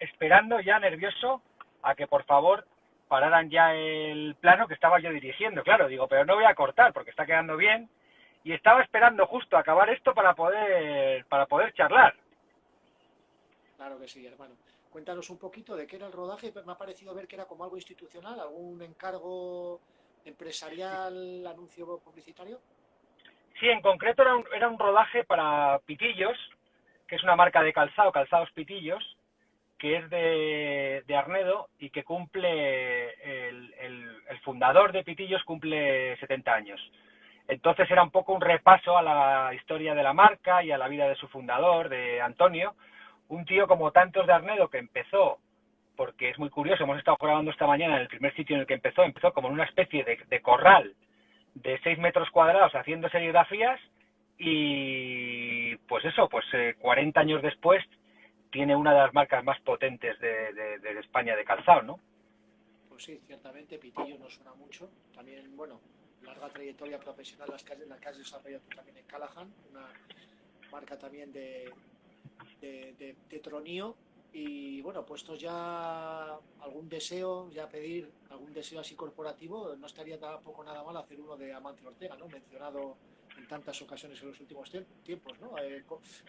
esperando ya nervioso a que por favor pararan ya el plano que estaba yo dirigiendo. Claro, digo, pero no voy a cortar porque está quedando bien. Y estaba esperando justo acabar esto para poder charlar. Claro que sí, hermano. Cuéntanos un poquito de qué era el rodaje. Me ha parecido ver que era como algo institucional, algún encargo empresarial, anuncio publicitario. Sí, en concreto era un rodaje para Pitillos, que es una marca de calzado, Calzados Pitillos, que es de Arnedo y que cumple, el fundador de Pitillos cumple 70 años. Entonces era un poco un repaso a la historia de la marca y a la vida de su fundador, de Antonio, un tío como tantos de Arnedo que empezó, porque es muy curioso, hemos estado grabando esta mañana en el primer sitio en el que empezó como en una especie de corral de 6 metros cuadrados haciendo serigrafías y pues eso, 40 años después tiene una de las marcas más potentes de España de calzado, ¿no? Pues sí, ciertamente, Pitillo nos suena mucho. También, bueno, larga trayectoria profesional la que has desarrollado tú también en Callahan, una marca también de tronío. Y bueno, puestos ya algún deseo, ya pedir algún deseo así corporativo, no estaría tampoco nada mal hacer uno de Amancio Ortega, ¿no? Mencionado en tantas ocasiones en los últimos tiempos, ¿no?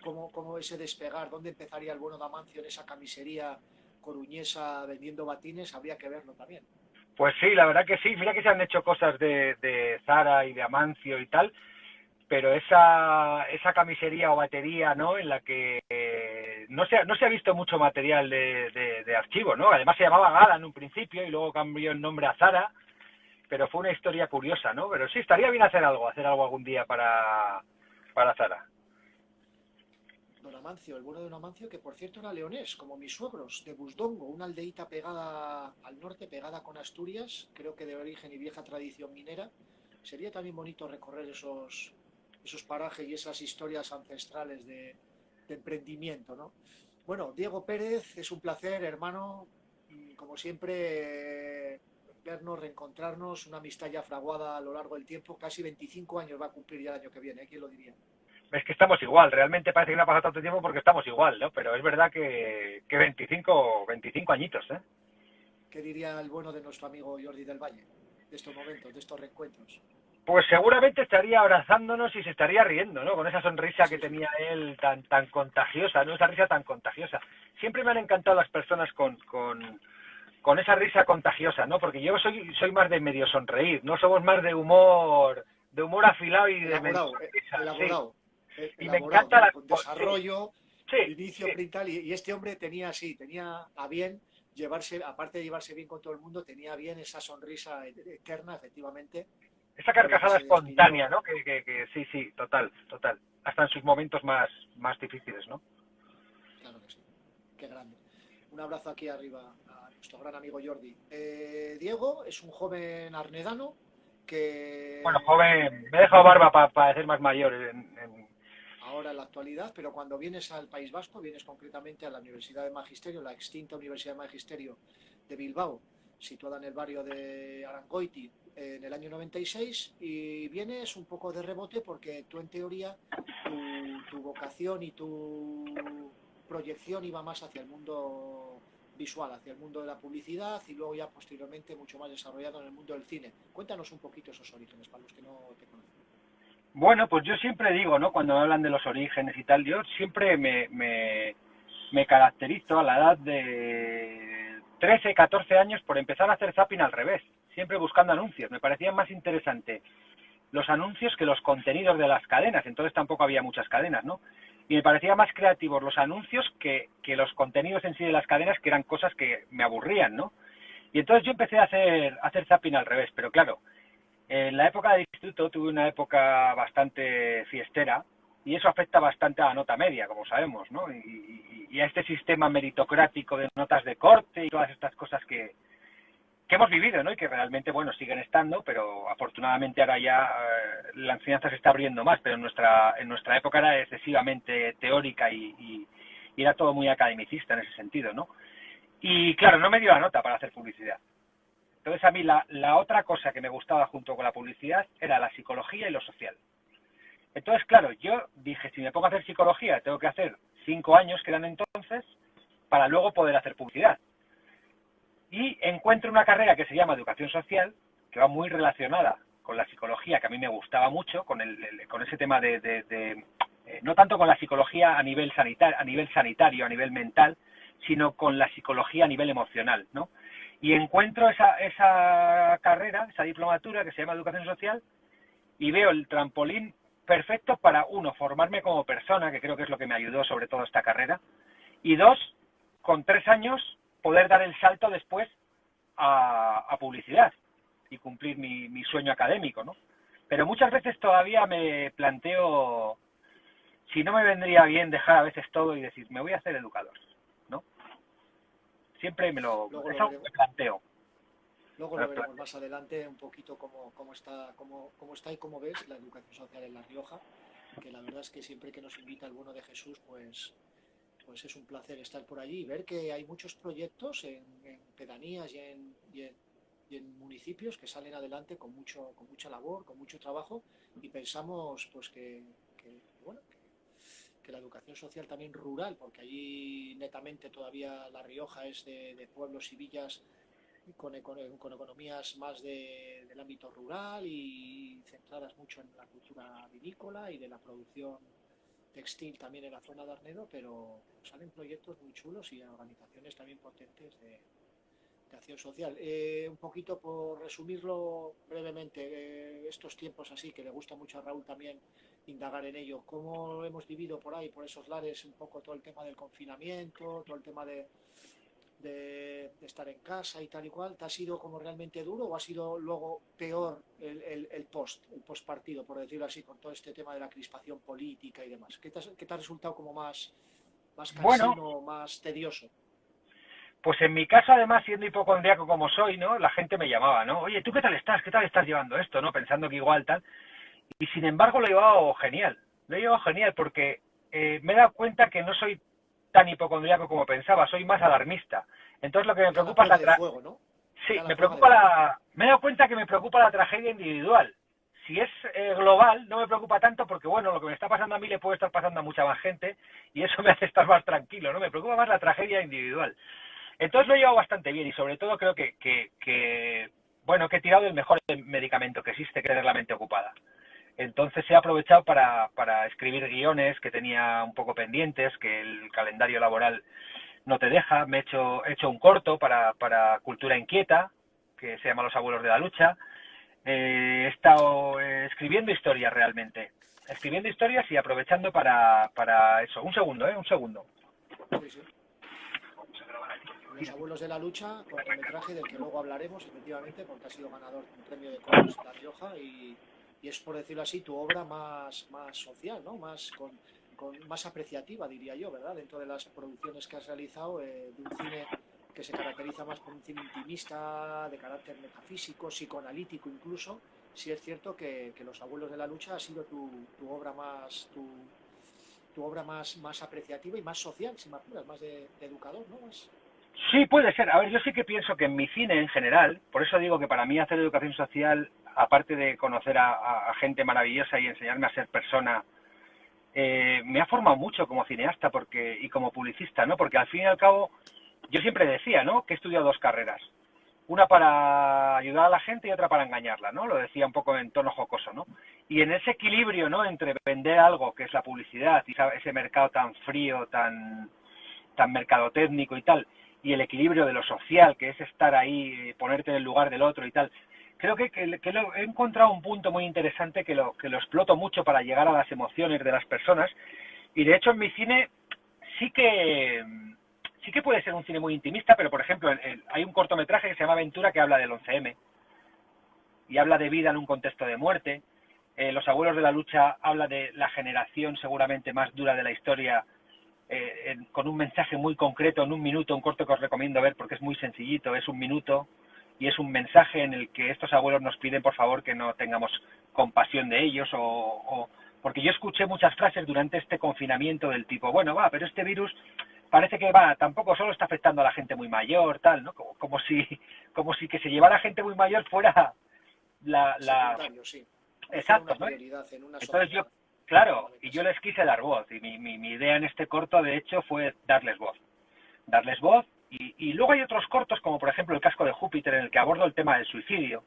¿Cómo ese despegar? ¿Dónde empezaría el bueno de Amancio en esa camisería coruñesa vendiendo batines? Habría que verlo también. Pues sí, la verdad que sí. Mira que se han hecho cosas de Zara y de Amancio y tal, pero esa camisería o batería, ¿no? En la que no se ha visto mucho material de archivo, ¿no? Además se llamaba Gala en un principio y luego cambió el nombre a Zara, pero fue una historia curiosa, ¿no? Pero sí, estaría bien hacer algo algún día para Zara. Don Amancio, el bueno de Don Amancio, que por cierto era leonés, como mis suegros, de Busdongo, una aldeíta pegada al norte, pegada con Asturias, creo que de origen y vieja tradición minera. Sería también bonito recorrer esos parajes y esas historias ancestrales de emprendimiento, ¿no? Bueno, Diego Pérez, es un placer, hermano, como siempre, vernos, reencontrarnos, una amistad ya fraguada a lo largo del tiempo, casi 25 años va a cumplir ya el año que viene, ¿eh? ¿Quién lo diría? Es que estamos igual, realmente parece que no ha pasado tanto tiempo porque estamos igual, ¿no? Pero es verdad que 25 añitos, ¿eh? ¿Qué diría el bueno de nuestro amigo Jordi del Valle de estos momentos, de estos reencuentros? Pues seguramente estaría abrazándonos y se estaría riendo, ¿no? Con esa sonrisa que Sí, sí. tenía él tan contagiosa, ¿no? Esa risa tan contagiosa. Siempre me han encantado las personas con esa risa contagiosa, ¿no? Porque yo soy más de medio sonreír, no somos más de humor afilado y de medio Elaborado, sonrisa, sí. elaborado, Y me elaborado, encanta con sí, desarrollo, sí, inicio, sí. tal, y este hombre tenía a bien llevarse, aparte de llevarse bien con todo el mundo, tenía bien esa sonrisa eterna, efectivamente, Esa con la que carcajada se despidió. espontánea, ¿no? Que sí, sí, total. Hasta en sus momentos más difíciles, ¿no? Claro que sí, qué grande. Un abrazo aquí arriba a nuestro gran amigo Jordi. Diego es un joven arnedano Bueno, que joven, me he dejado barba para parecer más mayor. ahora en la actualidad, pero cuando vienes al País Vasco, vienes concretamente a la Universidad de Magisterio, la extinta Universidad de Magisterio de Bilbao, situada en el barrio de Arangoiti, en el año 96, y vienes un poco de rebote porque tú en teoría, tu vocación y tu proyección iba más hacia el mundo visual, hacia el mundo de la publicidad y luego ya posteriormente mucho más desarrollado en el mundo del cine. Cuéntanos un poquito esos orígenes para los que no te conocen. Bueno, pues yo siempre digo, ¿no? Cuando me hablan de los orígenes y tal, yo siempre me caracterizo a la edad de 13, 14 años por empezar a hacer zapping al revés, siempre buscando anuncios. Me parecían más interesante los anuncios que los contenidos de las cadenas, entonces tampoco había muchas cadenas, ¿no? Y me parecía más creativos los anuncios que los contenidos en sí de las cadenas, que eran cosas que me aburrían, ¿no? Y entonces yo empecé a hacer zapping al revés, pero claro, en la época de instituto tuve una época bastante fiestera y eso afecta bastante a la nota media, como sabemos, ¿no? Y a este sistema meritocrático de notas de corte y todas estas cosas que hemos vivido, ¿no? Y que realmente, bueno, siguen estando, pero afortunadamente ahora ya la enseñanza se está abriendo más, pero en nuestra época era excesivamente teórica y era todo muy academicista en ese sentido, ¿no? Y claro, no me dio la nota para hacer publicidad. Entonces a mí la otra cosa que me gustaba junto con la publicidad era la psicología y lo social. Entonces, claro, yo dije, si me pongo a hacer psicología, tengo que hacer 5 años, que eran entonces, para luego poder hacer publicidad. Y encuentro una carrera que se llama Educación Social, que va muy relacionada con la psicología, que a mí me gustaba mucho, con ese tema no tanto con la psicología a nivel sanitario, a nivel mental, sino con la psicología a nivel emocional, ¿no? Y encuentro esa carrera, esa diplomatura que se llama Educación Social, y veo el trampolín perfecto para, uno, formarme como persona, que creo que es lo que me ayudó sobre todo esta carrera, y dos, con 3 años, poder dar el salto después a publicidad y cumplir mi sueño académico, ¿no? Pero muchas veces todavía me planteo si no me vendría bien dejar a veces todo y decir, me voy a hacer educador, ¿no? Siempre me planteo. Luego lo veremos más adelante un poquito cómo está y cómo ves la educación social en La Rioja, que la verdad es que siempre que nos invita el bueno de Jesús, pues es un placer estar por allí y ver que hay muchos proyectos en pedanías y en municipios que salen adelante con mucha labor, con mucho trabajo, y pensamos pues que la educación social también rural, porque allí netamente todavía La Rioja es de pueblos y villas con economías más del ámbito rural y centradas mucho en la cultura vinícola y de la producción textil también en la zona de Arnedo, pero salen proyectos muy chulos y organizaciones también potentes de acción social. Un poquito por resumirlo brevemente, estos tiempos así, que le gusta mucho a Raúl también indagar en ello, cómo hemos vivido por ahí, por esos lares, un poco todo el tema del confinamiento, todo el tema de estar en casa y tal y cual. ¿Te ha sido como realmente duro o ha sido luego peor el post partido, por decirlo así, con todo este tema de la crispación política y demás? ¿Qué te ha resultado como más cansino, Bueno, más tedioso? pues en mi caso, además, siendo hipocondriaco como soy, ¿no? La gente me llamaba, ¿no? Oye, ¿tú qué tal estás? ¿Qué tal estás llevando esto, no? Pensando que igual tal. Y sin embargo lo he llevado genial. Lo he llevado genial porque me he dado cuenta que no soy tan hipocondriaco como pensaba, soy más alarmista. Entonces lo que me preocupa es ¿no? Sí, me he dado cuenta que me preocupa la tragedia individual. Si es global, no me preocupa tanto porque, bueno, lo que me está pasando a mí le puede estar pasando a mucha más gente y eso me hace estar más tranquilo, ¿no? Me preocupa más la tragedia individual. Entonces lo he llevado bastante bien y sobre todo creo que he tirado del mejor medicamento que existe, que es la mente ocupada. Entonces he aprovechado para escribir guiones que tenía un poco pendientes, que el calendario laboral no te deja. He hecho un corto para Cultura Inquieta, que se llama Los Abuelos de la Lucha. He estado escribiendo historias realmente. Escribiendo historias y aprovechando para eso. Un segundo. Sí, sí. Los Abuelos de la Lucha, cortometraje del que luego hablaremos, efectivamente, porque ha sido ganador de un premio de Corpus en La Rioja y es, por decirlo así, tu obra más social, ¿no? Más apreciativa, diría yo, ¿verdad? Dentro de las producciones que has realizado, de un cine que se caracteriza más por un cine intimista, de carácter metafísico, psicoanalítico incluso. Sí es cierto que Los Abuelos de la Lucha ha sido tu obra tu obra más apreciativa y más social, si me apuras, más de educador, ¿no? Sí, puede ser. A ver, yo sí que pienso que en mi cine en general, por eso digo que para mí hacer educación social, aparte de conocer a gente maravillosa y enseñarme a ser persona, me ha formado mucho como cineasta y como publicista, ¿no? Porque al fin y al cabo, yo siempre decía, ¿no? Que he estudiado 2 carreras. Una para ayudar a la gente y otra para engañarla, ¿no? Lo decía un poco en tono jocoso, ¿no? Y en ese equilibrio, ¿no? Entre vender algo, que es la publicidad, y ese mercado tan frío, tan mercadotécnico y tal, y el equilibrio de lo social, que es estar ahí, ponerte en el lugar del otro y tal. Creo que he encontrado un punto muy interesante que lo exploto mucho para llegar a las emociones de las personas, y de hecho en mi cine sí que puede ser un cine muy intimista, pero por ejemplo hay un cortometraje que se llama Aventura que habla del 11M y habla de vida en un contexto de muerte. Los Abuelos de la Lucha habla de la generación seguramente más dura de la historia, con un mensaje muy concreto en 1 minuto, un corto que os recomiendo ver porque es muy sencillito, es 1 minuto y es un mensaje en el que estos abuelos nos piden por favor que no tengamos compasión de ellos porque yo escuché muchas frases durante este confinamiento del tipo, bueno, pero este virus parece que tampoco solo está afectando a la gente muy mayor, tal, ¿no? Como si que se llevara a gente muy mayor fuera sí. Exacto, ¿no? Entonces yo, claro, y yo les quise dar voz, y mi idea en este corto, de hecho, fue darles voz. darles voz. Y luego hay otros cortos, como por ejemplo El casco de Júpiter, en el que abordo el tema del suicidio.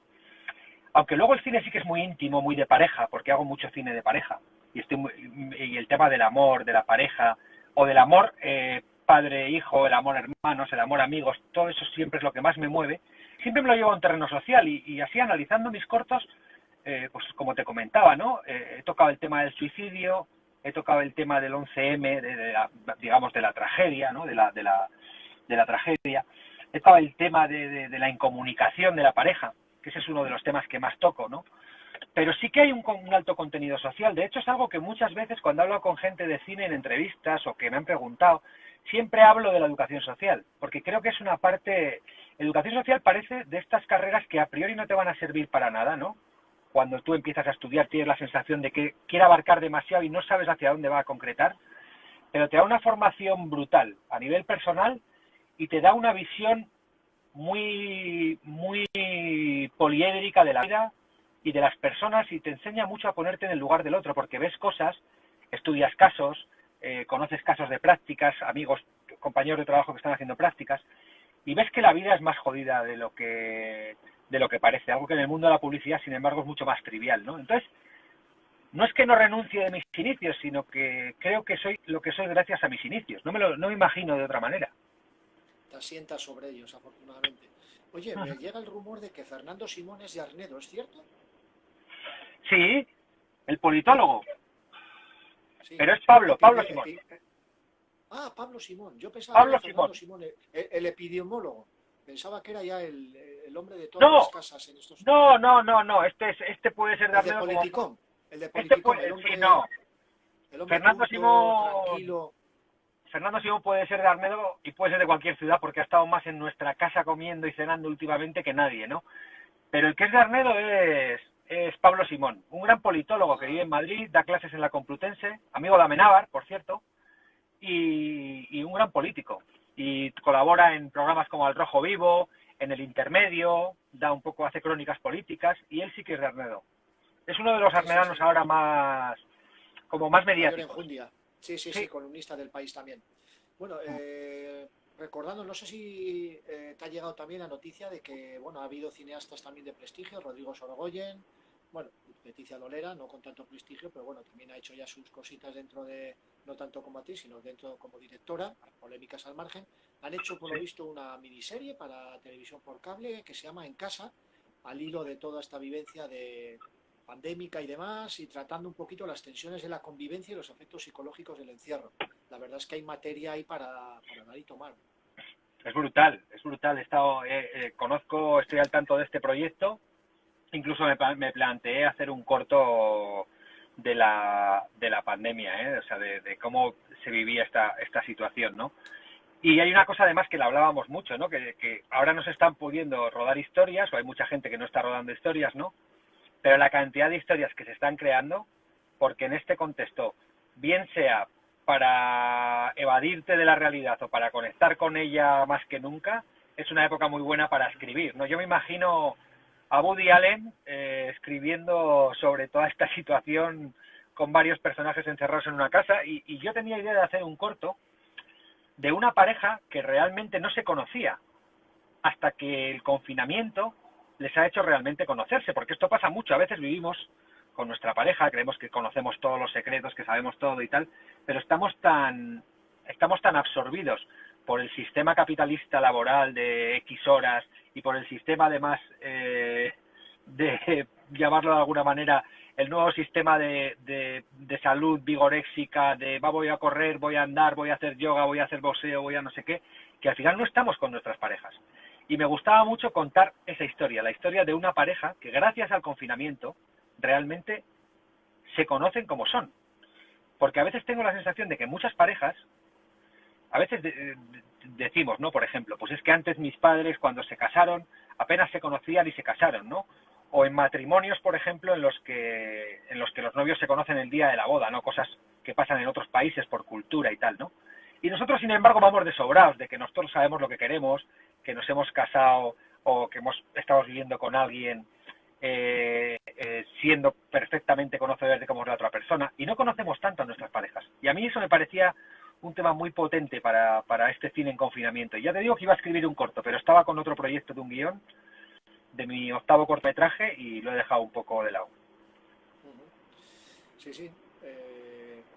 Aunque luego el cine sí que es muy íntimo, muy de pareja, porque hago mucho cine de pareja. Y el tema del amor, de la pareja, o del amor padre-hijo, el amor hermanos, el amor amigos, todo eso siempre es lo que más me mueve. Siempre me lo llevo a un terreno social y así analizando mis cortos, pues como te comentaba, ¿no? He tocado el tema del suicidio, he tocado el tema del 11M, digamos, de la tragedia, ¿no? De la tragedia. He tocado el tema de la incomunicación de la pareja, que ese es uno de los temas que más toco, ¿no? Pero sí que hay un alto contenido social. De hecho, es algo que muchas veces cuando hablo con gente de cine en entrevistas o que me han preguntado, siempre hablo de la educación social, porque creo que es una parte... Educación social parece de estas carreras que a priori no te van a servir para nada, ¿no? Cuando tú empiezas a estudiar tienes la sensación de que quiere abarcar demasiado y no sabes hacia dónde va a concretar, pero te da una formación brutal a nivel personal y te da una visión muy poliédrica de la vida y de las personas, y te enseña mucho a ponerte en el lugar del otro, porque ves cosas, estudias casos, conoces casos de prácticas, amigos, compañeros de trabajo que están haciendo prácticas, y ves que la vida es más jodida de lo que parece, algo que en el mundo de la publicidad, sin embargo, es mucho más trivial, ¿no? Entonces, no es que no renuncie de mis inicios, sino que creo que soy lo que soy gracias a mis inicios, no me imagino de otra manera. Te asientas sobre ellos, afortunadamente. Oye, me llega el rumor de que Fernando Simón es de Arnedo, ¿es cierto? Sí, el politólogo, Sí. pero es Pablo Simón. Pablo Simón. Yo pensaba que era Pablo Fernando Simón. Simón, el epidemiólogo. Pensaba que era ya el hombre de todas No, las casas en estos... no, este puede ser de El de Arnedo como... Politicón. El de Este Politicón, puede, sí, no. el hombre Fernando culto, Simón, tranquilo. Fernando Simón puede ser de Arnedo y puede ser de cualquier ciudad porque ha estado más en nuestra casa comiendo y cenando últimamente que nadie, ¿no? Pero el que es de Arnedo es Pablo Simón, un gran politólogo que vive en Madrid, da clases en la Complutense, amigo de Amenábar, por cierto, y un gran político. Y colabora en programas como Al Rojo Vivo, en El Intermedio, hace crónicas políticas, y él sí que es de Arnedo. Es uno de los arnedanos ahora más De mayor mediáticos. enjundia. Sí, columnista del País también. Bueno, recordando, no sé si te ha llegado también la noticia de que, bueno, ha habido cineastas también de prestigio, Rodrigo Sorogoyen, bueno, Leticia Dolera, no con tanto prestigio, pero bueno, también ha hecho ya sus cositas dentro de, no tanto como actriz, sino dentro como directora, polémicas al margen. Han hecho, por lo visto, una miniserie para televisión por cable que se llama En Casa, al hilo de toda esta vivencia de pandémica y demás, y tratando un poquito las tensiones de la convivencia y los efectos psicológicos del encierro. La verdad es que hay materia ahí para dar y tomar. Es brutal. He estado, estoy al tanto de este proyecto, incluso me planteé hacer un corto de la pandemia, o sea, de cómo se vivía esta situación, ¿no? Y hay una cosa además que la hablábamos mucho, ¿no? Que ahora no se están pudiendo rodar historias, o hay mucha gente que no está rodando historias, ¿no? Pero la cantidad de historias que se están creando, porque en este contexto, bien sea para evadirte de la realidad o para conectar con ella más que nunca, es una época muy buena para escribir, ¿no? Yo me imagino a Woody Allen escribiendo sobre toda esta situación con varios personajes encerrados en una casa, y yo tenía idea de hacer un corto de una pareja que realmente no se conocía hasta que el confinamiento les ha hecho realmente conocerse, porque esto pasa mucho. A veces vivimos con nuestra pareja, creemos que conocemos todos los secretos, que sabemos todo y tal, pero estamos tan absorbidos por el sistema capitalista laboral de X horas y por el sistema además de llamarlo de alguna manera el nuevo sistema de salud vigoréxica, voy a correr, voy a andar, voy a hacer yoga, voy a hacer boxeo, voy a no sé qué, que al final no estamos con nuestras parejas. Y me gustaba mucho contar esa historia, la historia de una pareja que gracias al confinamiento realmente se conocen como son. Porque a veces tengo la sensación de que muchas parejas, a veces decimos, ¿no? Por ejemplo, pues es que antes mis padres cuando se casaron apenas se conocían y se casaron, ¿no? O en matrimonios, por ejemplo, en los que los novios se conocen el día de la boda, ¿no? Cosas que pasan en otros países por cultura y tal, ¿no? Y nosotros, sin embargo, vamos de sobrados, de que nosotros sabemos lo que queremos, que nos hemos casado o que estamos viviendo con alguien siendo perfectamente conocedores de cómo es la otra persona, y no conocemos tanto a nuestras parejas. Y a mí eso me parecía un tema muy potente para este cine en confinamiento. Y ya te digo que iba a escribir un corto, pero estaba con otro proyecto de un guión de mi 8º cortometraje y lo he dejado un poco de lado. Sí, sí,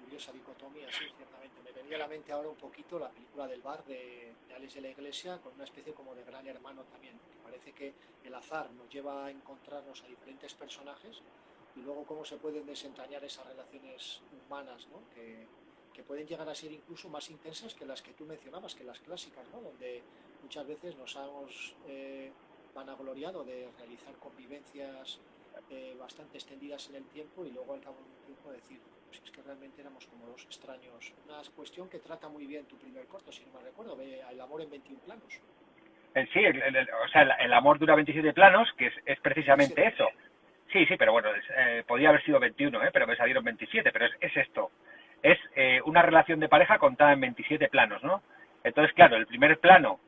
curiosa dicotomía, sí, ciertamente. Me venía a la mente ahora un poquito la película del bar de Alex de la Iglesia, con una especie como de gran hermano también, ¿no? Que parece que el azar nos lleva a encontrarnos a diferentes personajes y luego cómo se pueden desentrañar esas relaciones humanas, ¿no? Que pueden llegar a ser incluso más intensas que las que tú mencionabas, que las clásicas, ¿no? Donde muchas veces nos hemos vanagloriado de realizar convivencias bastante extendidas en el tiempo y luego al cabo de un tiempo decir, pues es que realmente éramos como dos extraños. Una cuestión que trata muy bien tu primer corto, si no me recuerdo, El amor en 21 planos. Sí, o sea, el amor dura 27 planos, que es precisamente 27. eso. Sí, pero bueno, podía haber sido 21, pero me salieron 27, pero es esto. Es una relación de pareja contada en 27 planos, ¿no? Entonces, claro, el primer plano,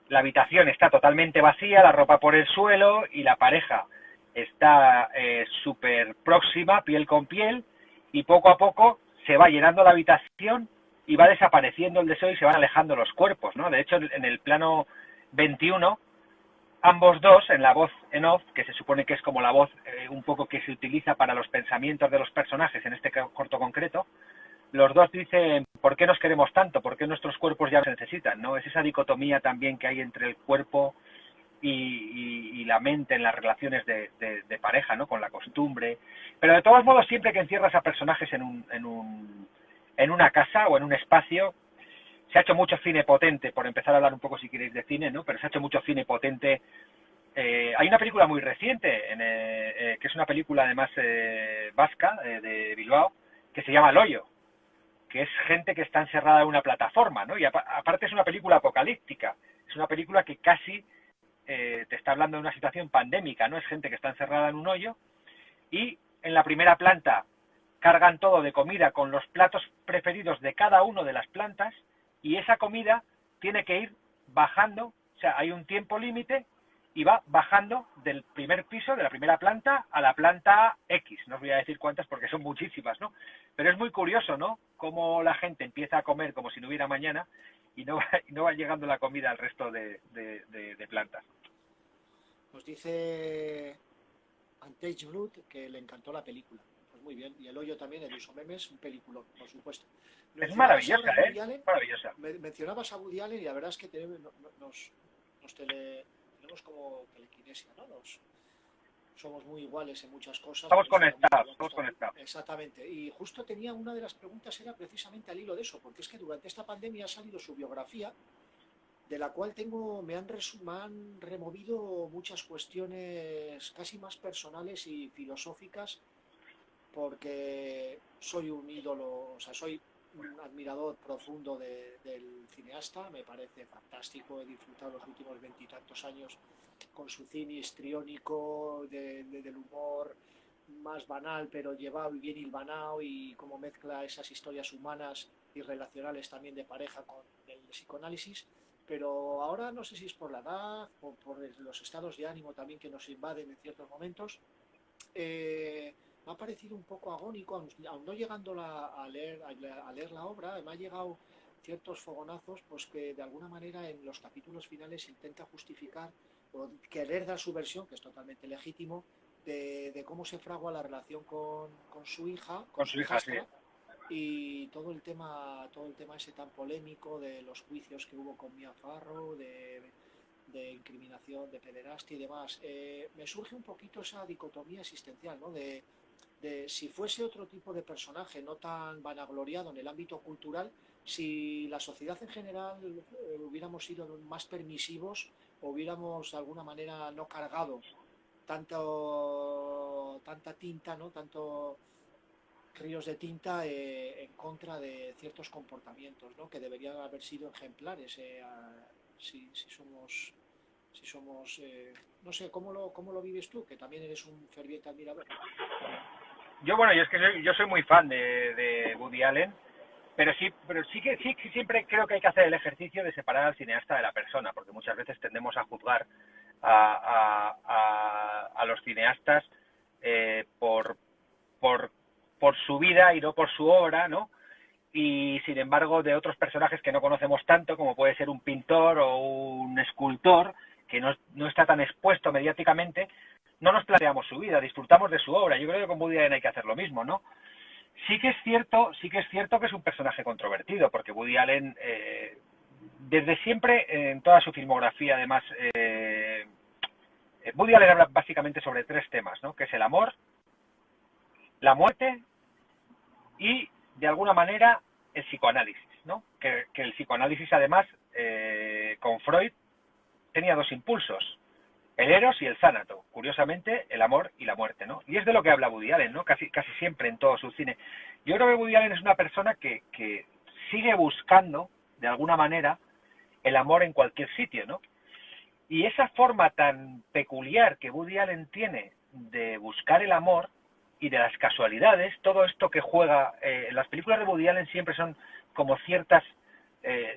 la habitación está totalmente vacía, la ropa por el suelo y la pareja está súper próxima, piel con piel, y poco a poco se va llenando la habitación y va desapareciendo el deseo y se van alejando los cuerpos, ¿no? De hecho, en el plano 21, ambos dos, en la voz en off, que se supone que es como la voz un poco que se utiliza para los pensamientos de los personajes en este corto concreto, los dos dicen, ¿por qué nos queremos tanto? ¿Por qué nuestros cuerpos ya se necesitan? ¿No? Es esa dicotomía también que hay entre el cuerpo y la mente en las relaciones de pareja, ¿no? Con la costumbre. Pero de todos modos, siempre que encierras a personajes en una casa o en un espacio, se ha hecho mucho cine potente, por empezar a hablar un poco si queréis de cine, ¿no? Pero se ha hecho mucho cine potente. Hay una película muy reciente, que es una película además vasca, de Bilbao, que se llama El Hoyo, que es gente que está encerrada en una plataforma, ¿no? Y aparte es una película apocalíptica, es una película que casi te está hablando de una situación pandémica, ¿no? Es gente que está encerrada en un hoyo y en la primera planta cargan todo de comida con los platos preferidos de cada uno de las plantas y esa comida tiene que ir bajando, o sea, hay un tiempo límite y va bajando del primer piso, de la primera planta, a la planta X. No os voy a decir cuántas porque son muchísimas, ¿no? Pero es muy curioso, ¿no? Cómo la gente empieza a comer como si no hubiera mañana y no va llegando la comida al resto de plantas. Nos dice Antage Blood que le encantó la película. Pues muy bien. Y El hoyo también, el Uso Memes, un peliculón, por supuesto. Es Mencionabas maravillosa, ahora a Woody Allen, maravillosa. mencionabas a Woody Allen y la verdad es que tenemos como telequinesia, ¿no? Somos muy iguales en muchas cosas. Estamos conectados. Exactamente. Y justo tenía una de las preguntas, era precisamente al hilo de eso, porque es que durante esta pandemia ha salido su biografía, de la cual me han removido muchas cuestiones casi más personales y filosóficas, porque soy un ídolo, o sea, soy un admirador profundo del cineasta, me parece fantástico, he disfrutado los últimos 20 y tantos años con su cine histriónico, del humor más banal, pero llevado y bien hilvanado, y cómo mezcla esas historias humanas y relacionales también de pareja con el psicoanálisis. Pero ahora no sé si es por la edad o por los estados de ánimo también que nos invaden en ciertos momentos, me ha parecido un poco agónico, aun no llegando a leer la obra, me ha llegado ciertos fogonazos, pues que de alguna manera en los capítulos finales intenta justificar o querer dar su versión, que es totalmente legítimo, de cómo se fragua la relación con su hija, con su hijastra, sí. Y todo el tema ese tan polémico de los juicios que hubo con Mia Farrow, de incriminación, de pederastia y demás. Me surge un poquito esa dicotomía existencial, ¿no? De si fuese otro tipo de personaje no tan vanagloriado en el ámbito cultural, si la sociedad en general hubiéramos sido más permisivos, o hubiéramos de alguna manera no cargado tanta tinta, ¿no? Tanto ríos de tinta en contra de ciertos comportamientos, ¿no? Que deberían haber sido ejemplares, si somos no sé, ¿cómo lo vives tú? Que también eres un ferviente admirador. Yo es que yo soy muy fan de Woody Allen, pero sí que siempre creo que hay que hacer el ejercicio de separar al cineasta de la persona, porque muchas veces tendemos a juzgar a los cineastas por su vida y no por su obra, ¿no? y sin embargo de otros personajes que no conocemos tanto, como puede ser un pintor o un escultor, que no está tan expuesto mediáticamente, no nos planteamos su vida, disfrutamos de su obra. Yo creo que con Woody Allen hay que hacer lo mismo, ¿no? Sí que es cierto que es un personaje controvertido, porque Woody Allen, desde siempre, en toda su filmografía, además, Woody Allen habla básicamente sobre tres temas, ¿no? Que es el amor, la muerte y, de alguna manera, el psicoanálisis, ¿no? Que el psicoanálisis, además, con Freud, tenía dos impulsos, el eros y el zánato, curiosamente, el amor y la muerte, ¿no? Y es de lo que habla Woody Allen, ¿no? Casi siempre en todo su cine. Yo creo que Woody Allen es una persona que sigue buscando, de alguna manera, el amor en cualquier sitio, ¿no? Y esa forma tan peculiar que Woody Allen tiene de buscar el amor y de las casualidades, todo esto que juega, las películas de Woody Allen siempre son como ciertas,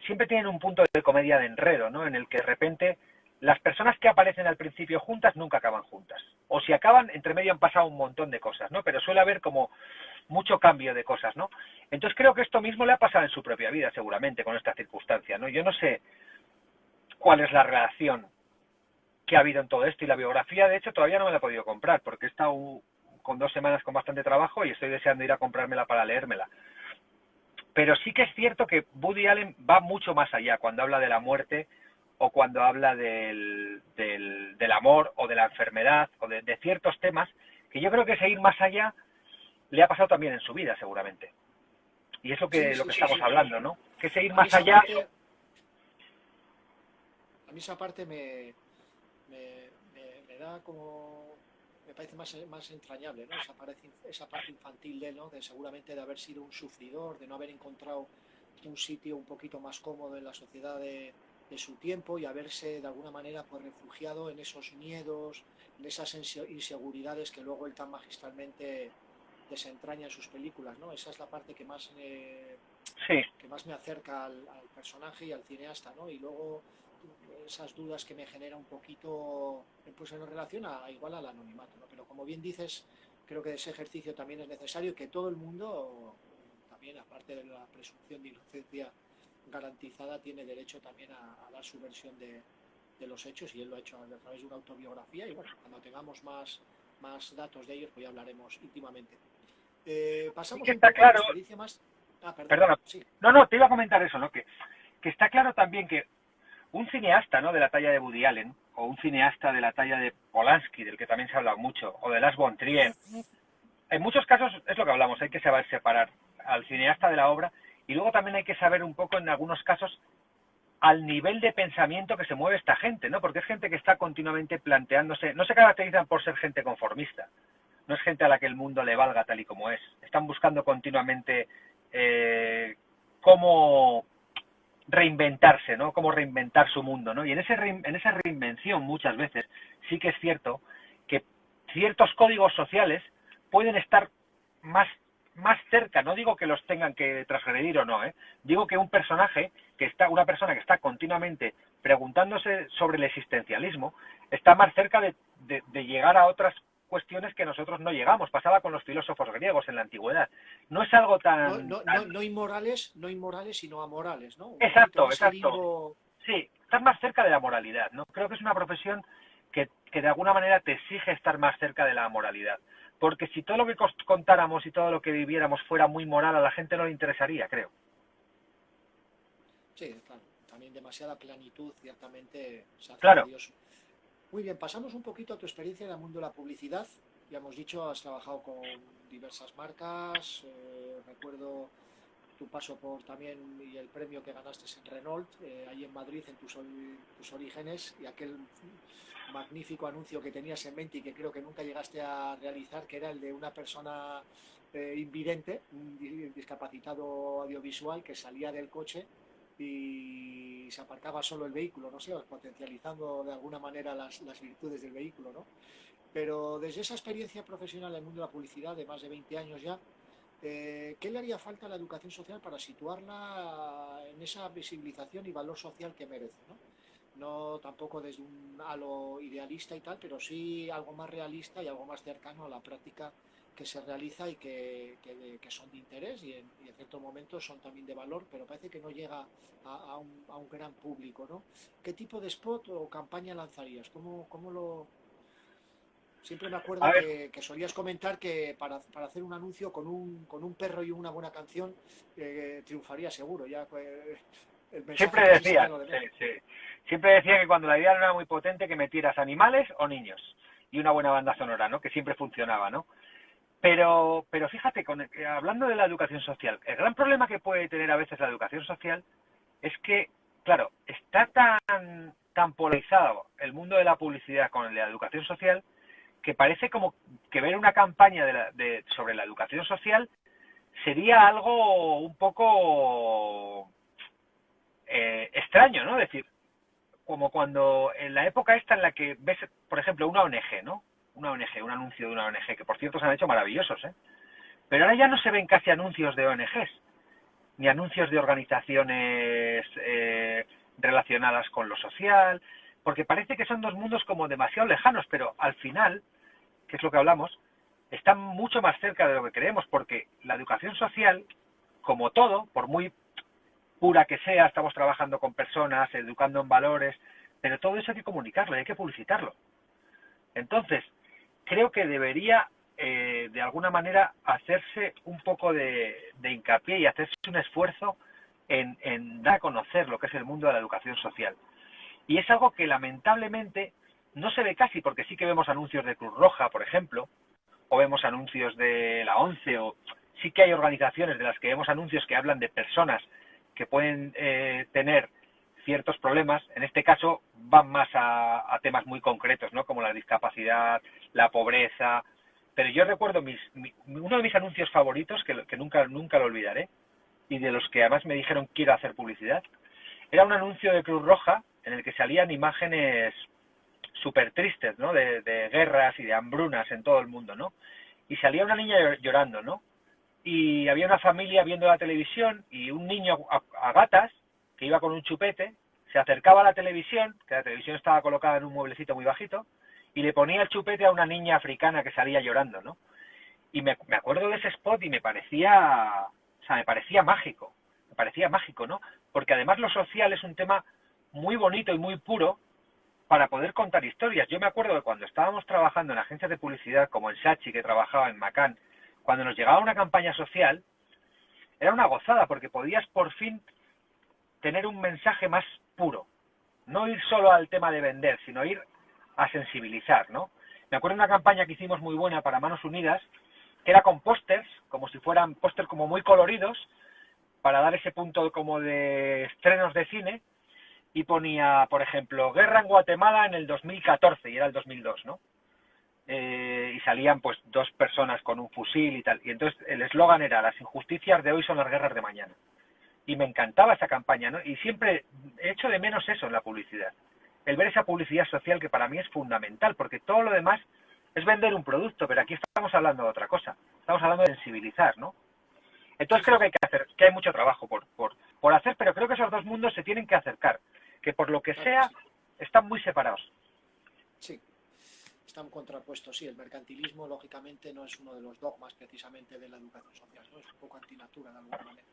siempre tienen un punto de comedia de enredo, ¿no? En el que de repente las personas que aparecen al principio juntas nunca acaban juntas. O si acaban, entre medio han pasado un montón de cosas, ¿no? Pero suele haber como mucho cambio de cosas, ¿no? Entonces creo que esto mismo le ha pasado en su propia vida, seguramente, con esta circunstancia, ¿no? Yo no sé cuál es la relación que ha habido en todo esto, y la biografía, de hecho, todavía no me la he podido comprar, porque he estado con 2 semanas con bastante trabajo y estoy deseando ir a comprármela para leérmela. Pero sí que es cierto que Woody Allen va mucho más allá cuando habla de la muerte o cuando habla del amor o de la enfermedad o de ciertos temas, que yo creo que ese ir más allá le ha pasado también en su vida, seguramente. Y es lo Sí, que sí, sí, estamos sí. hablando, ¿no? Que ese ir A mí más esa allá... parte, a mí esa parte me da como, me parece más entrañable, ¿no? Esa parte infantil de él, ¿no? De seguramente de haber sido un sufridor, de no haber encontrado un sitio un poquito más cómodo en la sociedad de su tiempo y haberse de alguna manera pues refugiado en esos miedos, en esas inseguridades que luego él tan magistralmente desentraña en sus películas, ¿no? Esa es la parte Sí, que más me acerca al personaje y al cineasta, ¿no? Y luego esas dudas que me genera un poquito pues en relación igual al anonimato, ¿no? Pero como bien dices, creo que ese ejercicio también es necesario y que todo el mundo también, aparte de la presunción de inocencia garantizada, tiene derecho también a dar su versión de los hechos, y él lo ha hecho a través de una autobiografía, y bueno, cuando tengamos más datos de ellos, pues ya hablaremos íntimamente. sí Pasamos que un está poco a tu claro, experiencia más. Ah, perdona, perdona, sí. no, te iba a comentar eso, ¿no? Que está claro también que un cineasta, ¿no? De la talla de Woody Allen, o un cineasta de la talla de Polanski, del que también se ha hablado mucho, o de Lars von Trier, en muchos casos es lo que hablamos, hay que saber separar al cineasta de la obra, y luego también hay que saber un poco, en algunos casos, al nivel de pensamiento que se mueve esta gente, ¿no? Porque es gente que está continuamente planteándose, no se caracterizan por ser gente conformista, no es gente a la que el mundo le valga tal y como es, están buscando continuamente cómo reinventarse, ¿no? Cómo reinventar su mundo, ¿no? Y en esa reinvención muchas veces sí que es cierto que ciertos códigos sociales pueden estar más, más cerca. No digo que los tengan que transgredir o no, ¿eh? Digo que una persona que está continuamente preguntándose sobre el existencialismo, está más cerca de llegar a otras cuestiones que nosotros no llegamos. Pasaba con los filósofos griegos en la antigüedad. No es algo No inmorales, sino amorales, ¿no? Un poquito Exacto, en ese exacto. limbo. Sí, estás más cerca de la moralidad, ¿no? Creo que es una profesión que de alguna manera te exige estar más cerca de la moralidad. Porque si todo lo que contáramos y todo lo que viviéramos fuera muy moral, a la gente no le interesaría, creo. Sí, claro. También demasiada planitud ciertamente se hace Claro. tedioso. Muy bien, pasamos un poquito a tu experiencia en el mundo de la publicidad. Ya hemos dicho, has trabajado con diversas marcas. Recuerdo tu paso por también y el premio que ganaste en Renault, ahí en Madrid, en tus orígenes, y aquel magnífico anuncio que tenías en mente y que creo que nunca llegaste a realizar, que era el de una persona invidente, un discapacitado audiovisual que salía del coche y se aparcaba solo el vehículo, no sé, potencializando de alguna manera las virtudes del vehículo, ¿no? Pero desde esa experiencia profesional en el mundo de la publicidad de más de 20 años ya, ¿qué le haría falta a la educación social para situarla en esa visibilización y valor social que merece, ¿no? No tampoco desde un halo idealista y tal, pero sí algo más realista y algo más cercano a la práctica que se realiza y que son de interés y en ciertos momentos son también de valor, pero parece que no llega a un gran público, ¿no? ¿Qué tipo de spot o campaña lanzarías? ¿Cómo lo...? Siempre me A acuerdo ver, que solías comentar que para hacer un anuncio con un perro y una buena canción triunfaría seguro. Ya el mensaje siempre casi sería decían, lo de sí, menos. sí, siempre decía que cuando la idea no era muy potente que metieras animales o niños y una buena banda sonora, ¿no? Que siempre funcionaba, ¿no? Pero fíjate, hablando de la educación social, el gran problema que puede tener a veces la educación social es que, claro, está tan polarizado el mundo de la publicidad con el de la educación social que parece como que ver una campaña sobre la educación social sería algo un poco extraño, ¿no? Es decir, como cuando en la época esta en la que ves, por ejemplo, una ONG, ¿no? Una ONG, un anuncio de una ONG, que por cierto se han hecho maravillosos, ¿eh? Pero ahora ya no se ven casi anuncios de ONGs, ni anuncios de organizaciones relacionadas con lo social, porque parece que son dos mundos como demasiado lejanos, pero al final, que es lo que hablamos, están mucho más cerca de lo que creemos, porque la educación social, como todo, por muy pura que sea, estamos trabajando con personas, educando en valores, pero todo eso hay que comunicarlo, hay que publicitarlo. Entonces, creo que debería, de alguna manera, hacerse un poco de hincapié y hacerse un esfuerzo en dar a conocer lo que es el mundo de la educación social. Y es algo que lamentablemente no se ve casi, porque sí que vemos anuncios de Cruz Roja, por ejemplo, o vemos anuncios de la ONCE, o sí que hay organizaciones de las que vemos anuncios que hablan de personas que pueden tener ciertos problemas. En este caso van más a temas muy concretos, ¿no? Como la discapacidad, la pobreza. Pero yo recuerdo uno de mis anuncios favoritos, que nunca lo olvidaré, y de los que además me dijeron quiero hacer publicidad, era un anuncio de Cruz Roja en el que salían imágenes súper tristes, ¿no? De guerras y de hambrunas en todo el mundo, ¿no? Y salía una niña llorando, ¿no? Y había una familia viendo la televisión y un niño a gatas que iba con un chupete, se acercaba a la televisión, que la televisión estaba colocada en un mueblecito muy bajito, y le ponía el chupete a una niña africana que salía llorando, ¿no? Y me acuerdo de ese spot y me parecía mágico, ¿no? Porque además lo social es un tema muy bonito y muy puro para poder contar historias. Yo me acuerdo de cuando estábamos trabajando en agencias de publicidad, como en Sachi, que trabajaba en Macan, cuando nos llegaba una campaña social, era una gozada, porque podías por fin tener un mensaje más puro. No ir solo al tema de vender, sino ir a sensibilizar, ¿no? Me acuerdo de una campaña que hicimos muy buena para Manos Unidas, que era con pósters, como si fueran pósters como muy coloridos, para dar ese punto como de estrenos de cine, y ponía, por ejemplo, Guerra en Guatemala en el 2014, y era el 2002, ¿no? Y salían pues dos personas con un fusil y tal. Y entonces el eslogan era: las injusticias de hoy son las guerras de mañana. Y me encantaba esa campaña, ¿no? Y siempre he hecho de menos eso en la publicidad. El ver esa publicidad social que para mí es fundamental, porque todo lo demás es vender un producto, pero aquí estamos hablando de otra cosa. Estamos hablando de sensibilizar, ¿no? Sí, Entonces sí, creo que hay que hacer, que hay mucho trabajo por hacer, pero creo que esos dos mundos se tienen que acercar, que por lo que claro que sea sí. están muy separados. Sí, están contrapuestos. Sí, el mercantilismo, lógicamente, no es uno de los dogmas precisamente de la educación social, ¿no? Es un poco antinatura de alguna manera.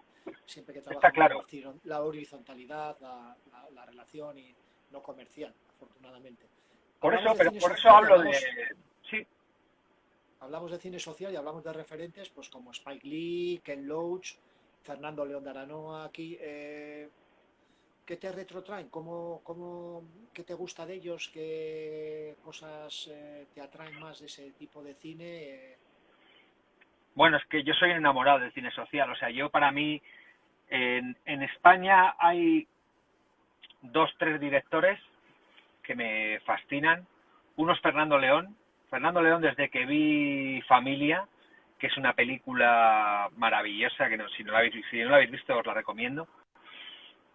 Siempre que Está trabajamos claro. la horizontalidad, la relación y no comercial, afortunadamente. Por Hablamos eso, de pero cine por eso social y hablo de... Sí, hablamos de cine social y hablamos de referentes pues como Spike Lee, Ken Loach, Fernando León de Aranoa aquí. ¿Qué te retrotraen? ¿Qué te gusta de ellos? ¿Qué cosas te atraen más de ese tipo de cine? bueno, es que yo soy enamorado del cine social. O sea, yo para mí, en España hay dos, tres directores que me fascinan. Uno es Fernando León. Fernando León, desde que vi Familia, que es una película maravillosa, que no, si no la habéis visto os la recomiendo.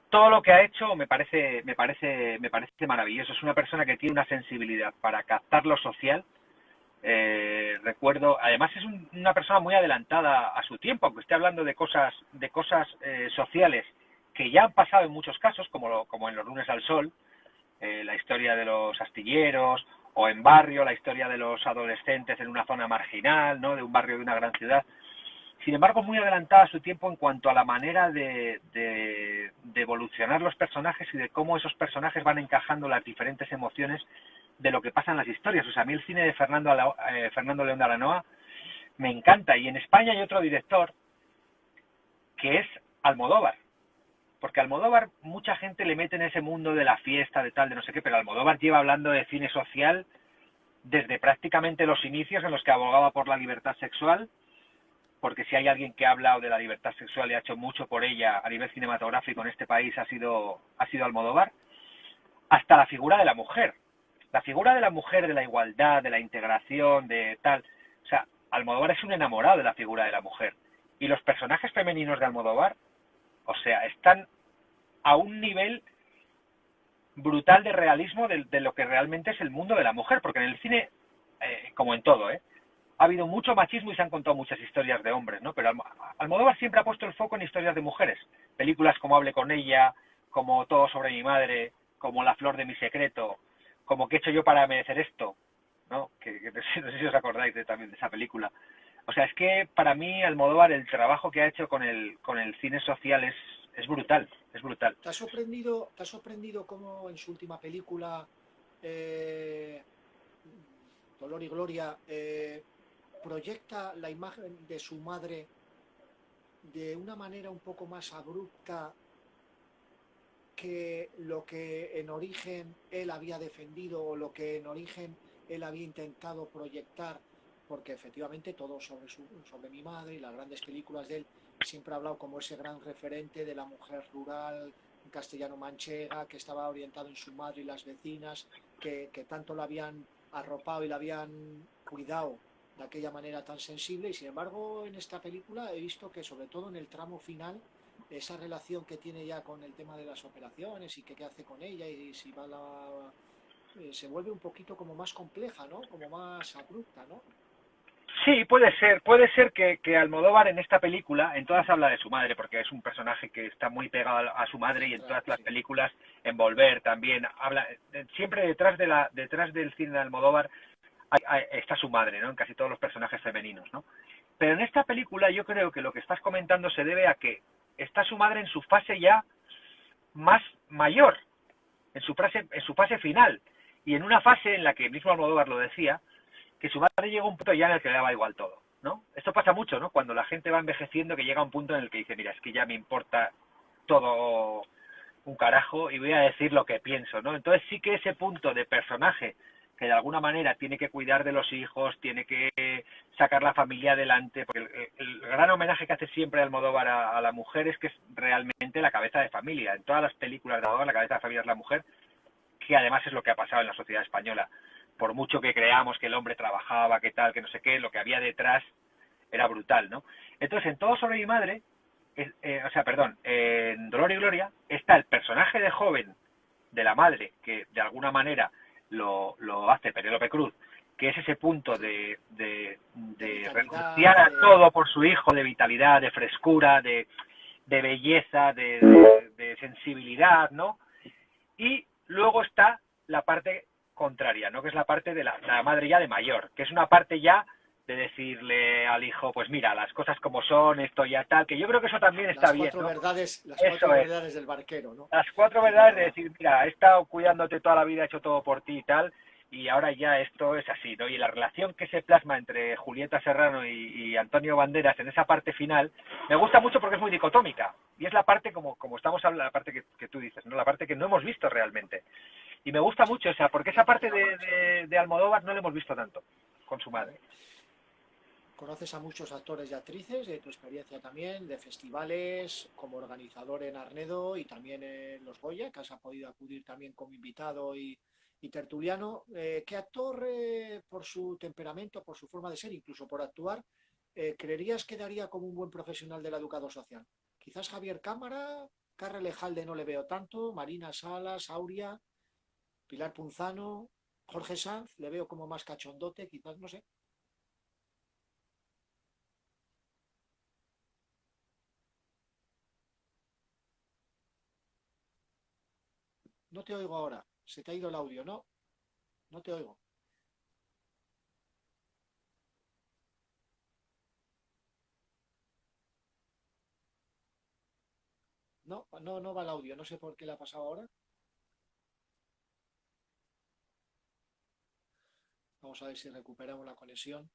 Todo lo que ha hecho me parece maravilloso. Es una persona que tiene una sensibilidad para captar lo social. Recuerdo, además es una persona muy adelantada a su tiempo, aunque esté hablando de cosas sociales que ya han pasado en muchos casos, como en Los lunes al sol, la historia de los astilleros, o en Barrio, la historia de los adolescentes en una zona marginal, ¿no? De un barrio de una gran ciudad. Sin embargo, muy adelantada a su tiempo en cuanto a la manera de evolucionar los personajes y de cómo esos personajes van encajando las diferentes emociones de lo que pasa en las historias. O sea, a mí el cine de Fernando León de Aranoa me encanta. Y en España hay otro director que es Almodóvar. Porque Almodóvar, mucha gente le mete en ese mundo de la fiesta, de tal, de no sé qué, pero Almodóvar lleva hablando de cine social desde prácticamente los inicios en los que abogaba por la libertad sexual, porque si hay alguien que ha hablado de la libertad sexual y ha hecho mucho por ella a nivel cinematográfico en este país ha sido Almodóvar, hasta la figura de la mujer. La figura de la mujer, de la igualdad, de la integración, de tal. O sea, Almodóvar es un enamorado de la figura de la mujer. Y los personajes femeninos de Almodóvar, o sea, están a un nivel brutal de realismo de lo que realmente es el mundo de la mujer, porque en el cine, como en todo, ha habido mucho machismo y se han contado muchas historias de hombres, ¿no? Pero Almodóvar siempre ha puesto el foco en historias de mujeres. Películas como Hable con ella, como Todo sobre mi madre, como La flor de mi secreto, como ¿Qué he hecho yo para merecer esto? ¿No? Que no sé si os acordáis también de esa película. O sea, es que para mí Almodóvar, el trabajo que ha hecho con el cine social es brutal, es brutal. Te ha sorprendido cómo en su última película, eh, Dolor y Gloria, proyecta la imagen de su madre de una manera un poco más abrupta que lo que en origen él había defendido o lo que en origen él había intentado proyectar? Porque efectivamente todo sobre mi madre y las grandes películas de él siempre ha hablado como ese gran referente de la mujer rural castellano manchega que estaba orientado en su madre y las vecinas que tanto la habían arropado y la habían cuidado de aquella manera tan sensible, y sin embargo en esta película he visto que sobre todo en el tramo final esa relación que tiene ya con el tema de las operaciones y qué hace con ella y si va se vuelve un poquito como más compleja, ¿no? Como más abrupta, ¿no? Sí, puede ser que Almodóvar en esta película, en todas habla de su madre, porque es un personaje que está muy pegado a su madre y en Central, todas las sí. películas, en Volver también, habla, siempre detrás del cine de Almodóvar está su madre, ¿no? En casi todos los personajes femeninos, ¿no? Pero en esta película yo creo que lo que estás comentando se debe a que está su madre en su fase ya más mayor, en su fase final, y en una fase en la que mismo Almodóvar lo decía, que su madre llega a un punto ya en el que le daba igual todo, ¿no? Esto pasa mucho, ¿no? Cuando la gente va envejeciendo, que llega a un punto en el que dice, mira, es que ya me importa todo un carajo y voy a decir lo que pienso, ¿no? Entonces sí que ese punto de personaje que de alguna manera tiene que cuidar de los hijos, tiene que sacar la familia adelante, porque el gran homenaje que hace siempre Almodóvar a la mujer es que es realmente la cabeza de familia. En todas las películas de Almodóvar la cabeza de familia es la mujer, que además es lo que ha pasado en la sociedad española. Por mucho que creamos que el hombre trabajaba, que tal, que no sé qué, lo que había detrás era brutal, ¿no? Entonces, en Todo sobre mi madre, en Dolor y Gloria, está el personaje de joven de la madre, que de alguna manera lo hace Penélope Cruz, que es ese punto Sí. De de vitalidad, renunciar a todo por su hijo, de vitalidad, de frescura, de belleza, de sensibilidad, ¿no? Y luego está la parte contraria, ¿no? Que es la parte de la madre ya de mayor, que es una parte ya de decirle al hijo, pues mira, las cosas como son, esto ya tal, que yo creo que eso también está bien, ¿no? las Eso cuatro es. verdades del barquero, ¿no? Las cuatro Es verdades de verdad. decir, mira, he estado cuidándote toda la vida, he hecho todo por ti y tal, y ahora ya esto es así, ¿no? Y la relación que se plasma entre Julieta Serrano y Antonio Banderas en esa parte final, me gusta mucho porque es muy dicotómica. Y es la parte, como estamos hablando, la parte que tú dices, ¿no? La parte que no hemos visto realmente. Y me gusta Sí, mucho esa, porque esa es parte verdad, sí. de Almodóvar no la hemos visto tanto con su madre. Conoces a muchos actores y actrices, de tu experiencia también, de festivales, como organizador en Arnedo y también en Los Goya, que has podido acudir también como invitado y tertuliano. ¿Qué actor, por su temperamento, por su forma de ser, incluso por actuar, creerías que daría como un buen profesional de la educación social? Quizás Javier Cámara, Carre Lejalde no le veo tanto, Marina Salas, Auria, Pilar Punzano, Jorge Sanz, le veo como más cachondote, quizás, no sé. No te oigo ahora. Se te ha ido el audio, ¿no? No te oigo. no va el audio, no sé por qué le ha pasado ahora. Vamos a ver si recuperamos la conexión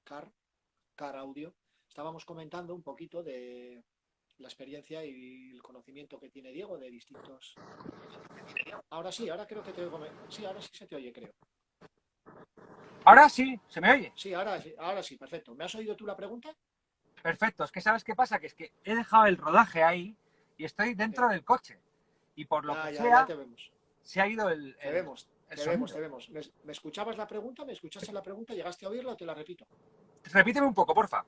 Car, Car Audio. Estábamos comentando un poquito de la experiencia y el conocimiento que tiene Diego de distintos. Ahora sí, ahora creo que te oigo. Sí, ahora sí se te oye, creo. Ahora sí, ¿se me oye? Sí, ahora sí, perfecto. ¿Me has oído tú la pregunta? Perfecto, es que ¿sabes qué pasa? Que es que he dejado el rodaje ahí y estoy dentro del coche. Y por lo que Ya sea, te vemos. se ha ido el Te sonido. vemos. ¿Me escuchabas la pregunta? ¿Me escuchaste la pregunta? ¿Llegaste a oírla o te la repito? Repíteme un poco, porfa.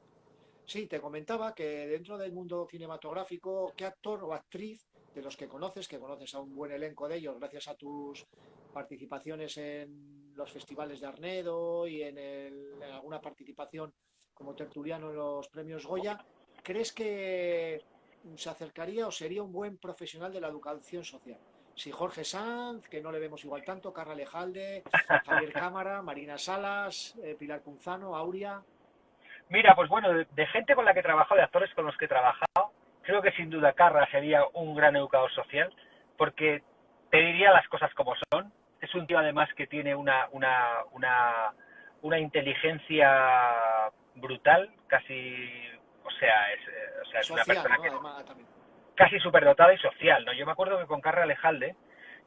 Sí, te comentaba que dentro del mundo cinematográfico, ¿qué actor o actriz de los que conoces a un buen elenco de ellos, gracias a tus participaciones en los festivales de Arnedo y en alguna participación como tertuliano en los premios Goya, crees que se acercaría o sería un buen profesional de la educación social? Si Jorge Sanz, que no le vemos igual tanto, Carla Lejalde, Javier Cámara, Marina Salas, Pilar Punzano, Aurea. Mira, pues bueno, de gente con la que he trabajado, de actores con los que he trabajado, creo que sin duda Carra sería un gran educador social, porque te diría las cosas como son. Es un tío además que tiene una inteligencia brutal, casi, es una Social, persona ¿no? que es Además, también. casi superdotada y social, ¿no? Yo me acuerdo que con Carra Alejalde,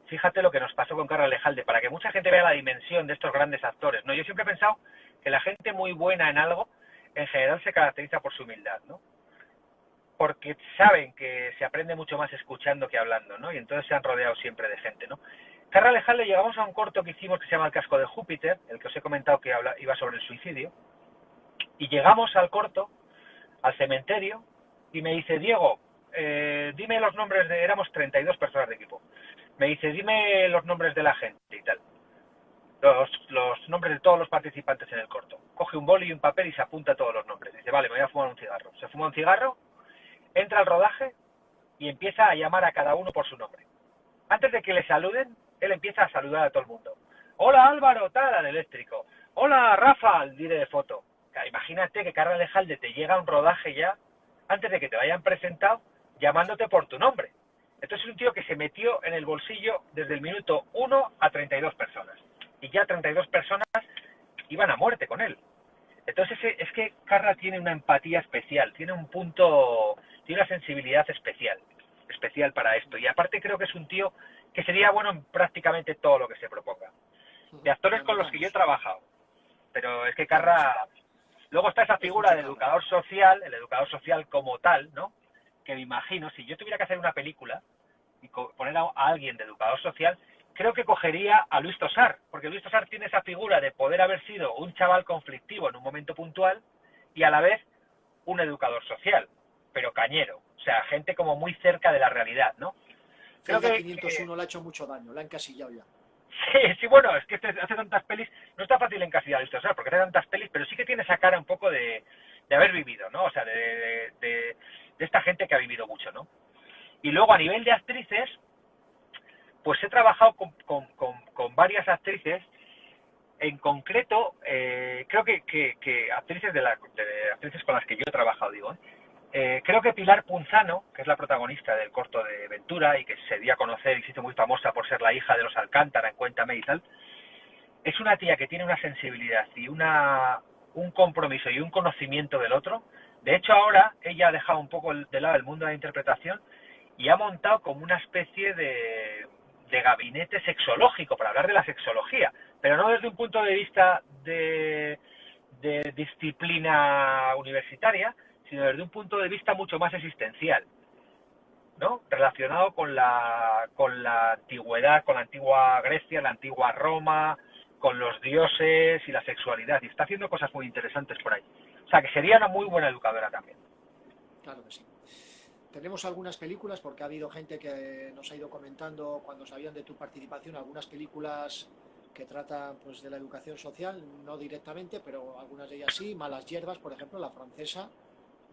fíjate lo que nos pasó con Carra Alejalde, para que mucha gente vea la dimensión de estos grandes actores, ¿no? Yo siempre he pensado que la gente muy buena en algo, en general se caracteriza por su humildad, ¿no? Porque saben que se aprende mucho más escuchando que hablando, ¿no? Y entonces se han rodeado siempre de gente, ¿no? Carra Alejalde, llegamos a un corto que hicimos que se llama El casco de Júpiter, el que os he comentado que iba sobre el suicidio, y llegamos al corto, al cementerio, y me dice, Diego, dime los nombres éramos 32 personas de equipo, me dice, dime los nombres de la gente y tal, los nombres de todos los participantes en el corto. Coge un boli y un papel y se apunta todos los nombres. Dice, vale, me voy a fumar un cigarro. Se fuma un cigarro, entra al rodaje y empieza a llamar a cada uno por su nombre. Antes de que le saluden, él empieza a saludar a todo el mundo. Hola Álvaro, tal, al eléctrico. Hola Rafa, al dire de foto. Imagínate que Carla Lejalde te llega a un rodaje ya, antes de que te vayan presentado, llamándote por tu nombre. Entonces es un tío que se metió en el bolsillo desde el minuto 1 a 32 personas. Y ya 32 personas iban a muerte con él. Entonces es que Carla tiene una empatía especial, tiene un punto, tiene una sensibilidad especial para esto. Y aparte creo que es un tío que sería bueno en prácticamente todo lo que se proponga. De actores Lo con los que yo he anotamos. trabajado. Pero es que Claro que sí. Carra... Luego está esa Es figura mucho del que hablar. educador social, el educador social como tal, ¿no? Que me imagino, si yo tuviera que hacer una película y poner a alguien de educador social, creo que cogería a Luis Tosar, porque Luis Tosar tiene esa figura de poder haber sido un chaval conflictivo en un momento puntual y a la vez un educador social, pero cañero, o sea, gente como muy cerca de la realidad, ¿no? Creo Celda que 501 le ha hecho mucho daño, la ha encasillado ya. sí, sí, bueno, es que hace tantas pelis, no está fácil encasillar esto, ¿sabes? Porque hace tantas pelis, pero sí que tiene esa cara un poco de haber vivido, ¿no? O sea, de esta gente que ha vivido mucho, ¿no? Y luego a nivel de actrices, pues he trabajado con varias actrices, en concreto, creo que actrices de actrices con las que yo he trabajado, digo, creo que Pilar Punzano, que es la protagonista del corto de Ventura y que se dio a conocer y se hizo muy famosa por ser la hija de los Alcántara en Cuéntame y tal, es una tía que tiene una sensibilidad y un compromiso y un conocimiento del otro. De hecho, ahora ella ha dejado un poco de lado el mundo de la interpretación y ha montado como una especie de gabinete sexológico para hablar de la sexología, pero no desde un punto de vista de disciplina universitaria, sino desde un punto de vista mucho más existencial, ¿no? Relacionado con la antigüedad, con la antigua Grecia, la antigua Roma, con los dioses y la sexualidad. Y está haciendo cosas muy interesantes por ahí. O sea, que sería una muy buena educadora también. Claro que sí. Tenemos algunas películas, porque ha habido gente que nos ha ido comentando cuando sabían de tu participación, algunas películas que tratan pues de la educación social, no directamente, pero algunas de ellas sí. Malas hierbas, por ejemplo, la francesa,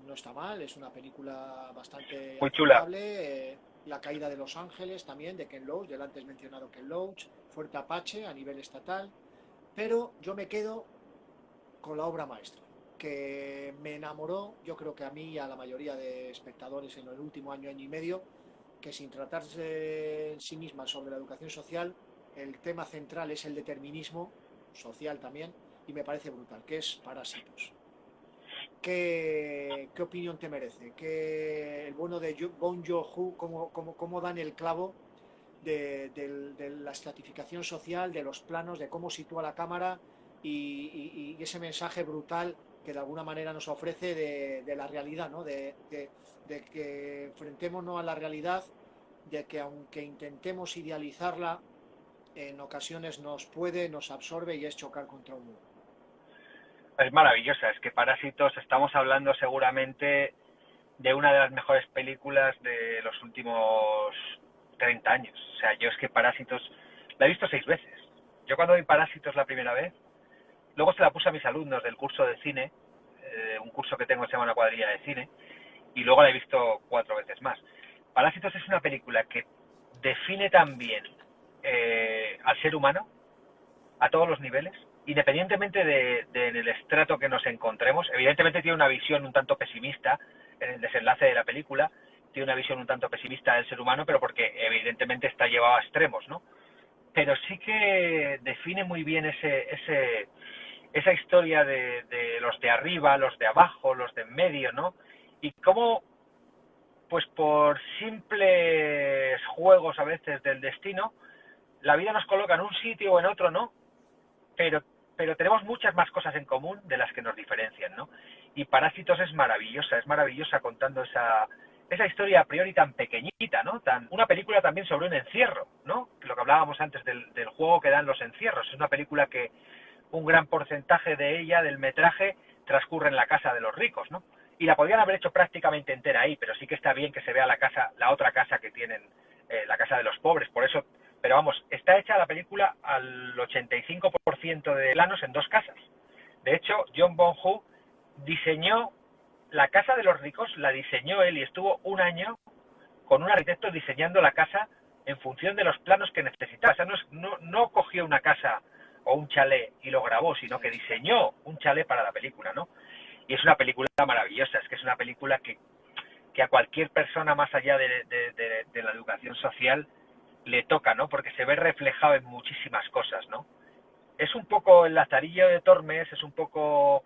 no está mal, es una película bastante Muy chula. aceptable. La caída de Los Ángeles también, de Ken Loach, del antes mencionado Ken Loach. Fuerte Apache a nivel estatal. Pero yo me quedo con la obra maestra. que me enamoró, yo creo que a mí y a la mayoría de espectadores en el último año, año y medio, que sin tratarse en sí misma sobre la educación social, el tema central es el determinismo social también, y me parece brutal, que es Parásitos. ¿Qué opinión te merece? ¿Qué, el bueno de Bong Joon-ho, cómo dan el clavo de la estratificación social, de los planos, de cómo sitúa la cámara y ese mensaje brutal que de alguna manera nos ofrece de la realidad, ¿no? De que enfrentémonos a la realidad, de que aunque intentemos idealizarla, en ocasiones nos absorbe y es chocar contra un muro. Es maravillosa, es que Parásitos, estamos hablando seguramente de una de las mejores películas de los últimos 30 años. O sea, yo es que Parásitos la he visto 6 veces. Yo cuando vi Parásitos la primera vez, luego se la puse a mis alumnos del curso de cine, un curso que tengo que se llama Una cuadrilla de cine, y luego la he visto 4 veces más. Parásitos es una película que define también al ser humano a todos los niveles, independientemente en el estrato que nos encontremos. Evidentemente tiene una visión un tanto pesimista en el desenlace de la película, tiene una visión un tanto pesimista del ser humano, pero porque evidentemente está llevado a extremos, ¿no? Pero sí que define muy bien esa historia de los de arriba, los de abajo, los de en medio, ¿no? Y cómo, pues por simples juegos a veces del destino, la vida nos coloca en un sitio o en otro, ¿no? Pero, pero tenemos muchas más cosas en común de las que nos diferencian, ¿no? Y Parásitos es maravillosa contando esa historia a priori tan pequeñita, ¿no? Una película también sobre un encierro, ¿no? Lo que hablábamos antes del juego que dan los encierros. Es una película que un gran porcentaje de ella, del metraje, transcurre en la casa de los ricos, ¿no? Y la podrían haber hecho prácticamente entera ahí, pero sí que está bien que se vea la otra casa que tienen, la casa de los pobres. Por eso, pero vamos, está hecha la película al 85% de planos en 2 casas. De hecho, John Bong-joon diseñó la casa de los ricos, la diseñó él y estuvo un año con un arquitecto diseñando la casa en función de los planos que necesitaba. O sea, no cogió una casa o un chalet y lo grabó, sino que diseñó un chalet para la película, ¿no? Y es una película maravillosa, es que es una película que a cualquier persona más allá de la educación social le toca, ¿no? Porque se ve reflejado en muchísimas cosas, ¿no? Es un poco el Lazarillo de Tormes, es un poco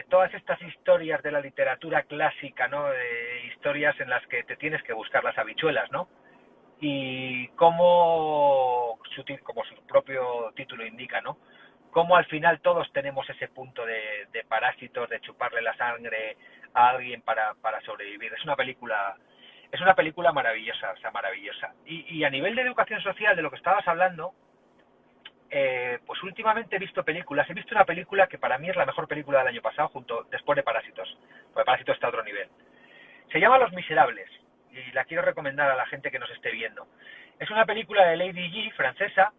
todas estas historias de la literatura clásica, ¿no? Historias en las que te tienes que buscar las habichuelas, ¿no? Y como su propio título indica, ¿no? Cómo al final todos tenemos ese punto de parásitos, de chuparle la sangre a alguien para sobrevivir. Es una película maravillosa, o sea, maravillosa. Y a nivel de educación social, de lo que estabas hablando, pues últimamente he visto películas. He visto una película que para mí es la mejor película del año pasado, después de Parásitos, porque Parásitos está a otro nivel. Se llama Los Miserables y la quiero recomendar a la gente que nos esté viendo. Es una película de Lady G, francesa.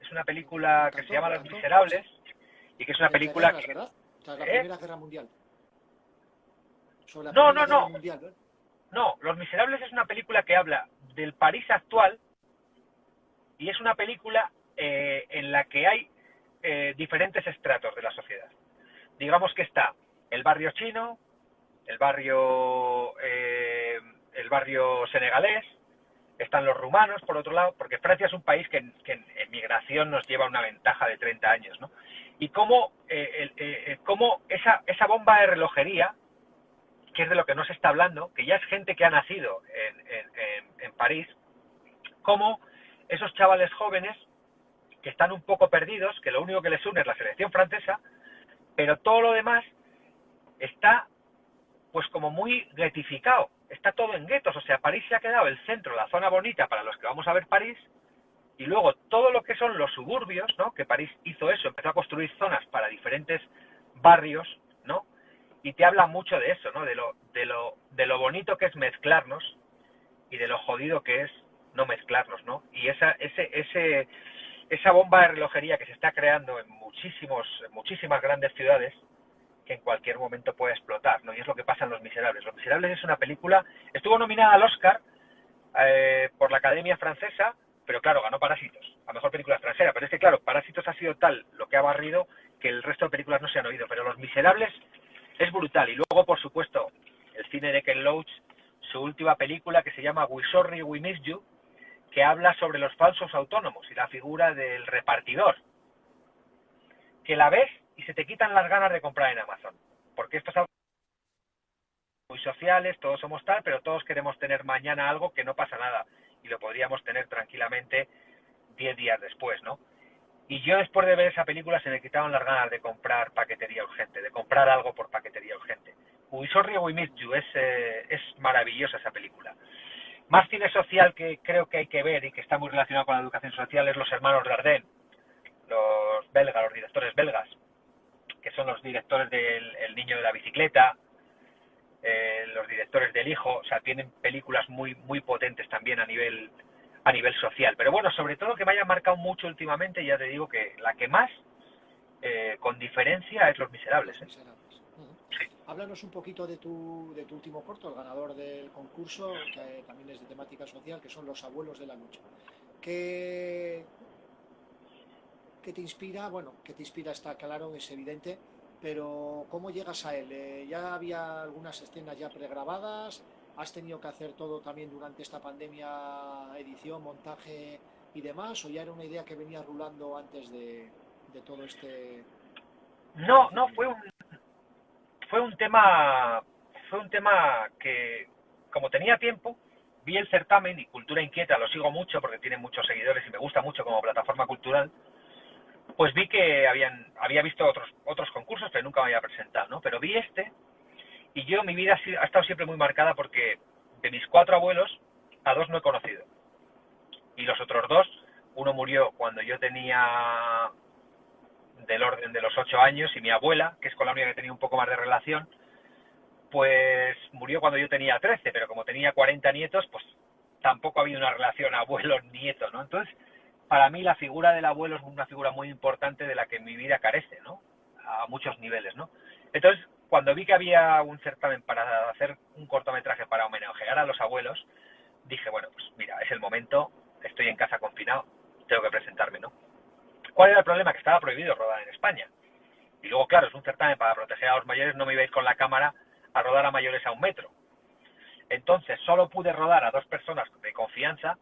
Es una película que se llama Los Miserables y que es una película guerras, ¿verdad? Tras la ¿eh? Primera Guerra Mundial. Sobre la No, Primera no, Guerra no. Mundial, ¿verdad? No, Los Miserables es una película que habla del París actual y es una película en la que hay diferentes estratos de la sociedad. Digamos que está el barrio chino, el barrio senegalés, están los rumanos, por otro lado, porque Francia es un país que en migración nos lleva una ventaja de 30 años, ¿no? Y cómo esa bomba de relojería, que es de lo que no se está hablando, que ya es gente que ha nacido en París, cómo esos chavales jóvenes que están un poco perdidos, que lo único que les une es la selección francesa, pero todo lo demás está pues como muy guetificado, está todo en guetos. O sea, París se ha quedado el centro, la zona bonita para los que vamos a ver París, y luego todo lo que son los suburbios, ¿no? Que París hizo eso, empezó a construir zonas para diferentes barrios, ¿no? Y te habla mucho de eso, ¿no? De lo bonito que es mezclarnos y de lo jodido que es no mezclarnos, ¿no? Y esa bomba de relojería que se está creando en muchísimas grandes ciudades, que en cualquier momento puede explotar, ¿no? Y es lo que pasa en Los Miserables. Los Miserables es una película, estuvo nominada al Oscar por la Academia Francesa, pero claro, ganó Parásitos, la mejor película extranjera. Pero es que claro, Parásitos ha sido tal lo que ha barrido que el resto de películas no se han oído. Pero Los Miserables Es brutal. Y luego, por supuesto, el cine de Ken Loach, su última película que se llama We Sorry We Missed You, que habla sobre los falsos autónomos y la figura del repartidor, que la ves y se te quitan las ganas de comprar en Amazon, porque estos son muy sociales, todos somos tal, pero todos queremos tener mañana algo que no pasa nada y lo podríamos tener tranquilamente 10 días después, ¿no? Y yo después de ver esa película se me quitaron las ganas de comprar paquetería urgente, de comprar algo por paquetería urgente. We Sorry We Missed You, es maravillosa esa película. Más cine social que creo que hay que ver y que está muy relacionado con la educación social es Los Hermanos Dardenne, los belgas, los directores belgas, que son los directores del El Niño de la Bicicleta, los directores del Hijo, o sea, tienen películas muy muy potentes también a nivel social. Pero bueno, sobre todo que me haya marcado mucho últimamente, ya te digo que la que más, con diferencia, es Los Miserables. Los Miserables. Háblanos un poquito de tu último corto, el ganador del concurso, que también es de temática social, que son Los Abuelos de la Lucha. ¿Qué te inspira? Bueno, ¿qué te inspira? Está claro, es evidente, pero ¿cómo llegas a él? ¿Ya había algunas escenas ya pregrabadas? ¿Has tenido que hacer todo también durante esta pandemia, edición, montaje y demás? ¿O ya era una idea que venía rulando antes de todo este No, no, fue un tema que, como tenía tiempo, vi el certamen y Cultura Inquieta lo sigo mucho porque tiene muchos seguidores y me gusta mucho como plataforma cultural. Pues vi que había visto otros concursos, pero nunca me había presentado, ¿no? Pero vi este, y yo, mi vida ha estado siempre muy marcada porque de mis 4 abuelos, a 2 no he conocido. Y los otros 2, uno murió cuando yo tenía del orden de los 8 años, y mi abuela, que es con la única que tenía un poco más de relación, pues murió cuando yo tenía 13, pero como tenía 40 nietos, pues tampoco ha habido una relación abuelo-nieto, ¿no? Entonces, para mí la figura del abuelo es una figura muy importante de la que mi vida carece, ¿no? A muchos niveles, ¿no? Entonces, cuando vi que había un certamen para hacer un cortometraje para homenajear a los abuelos, dije, bueno, pues mira, es el momento, estoy en casa confinado, tengo que presentarme, ¿no? ¿Cuál era el problema? Que estaba prohibido rodar en España. Y luego, claro, es un certamen para proteger a los mayores, no me ibais con la cámara a rodar a mayores a 1 metro. Entonces, solo pude rodar a 2 personas de confianza,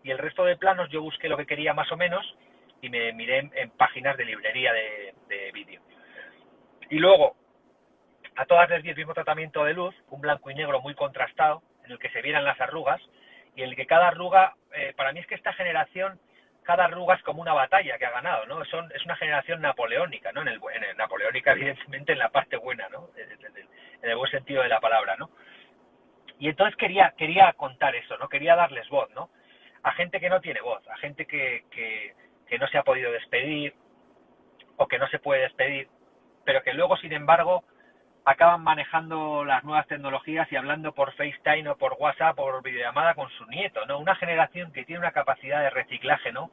y el resto de planos yo busqué lo que quería más o menos y me miré en páginas de librería de vídeo. Y luego, a todas les di el mismo tratamiento de luz, un blanco y negro muy contrastado, en el que se vieran las arrugas, y en el que cada arruga, para mí es que esta generación, cada arruga es como una batalla que ha ganado, ¿no? Es una generación napoleónica, ¿no? Napoleónica, evidentemente, en la parte buena, ¿no? En el buen sentido de la palabra, ¿no? Y entonces quería contar eso, ¿no? Quería darles voz, ¿no? A gente que no tiene voz, a gente que no se ha podido despedir o que no se puede despedir, pero que luego, sin embargo, acaban manejando las nuevas tecnologías y hablando por FaceTime o por WhatsApp o por videollamada con su nieto, ¿no? Una generación que tiene una capacidad de reciclaje, ¿no?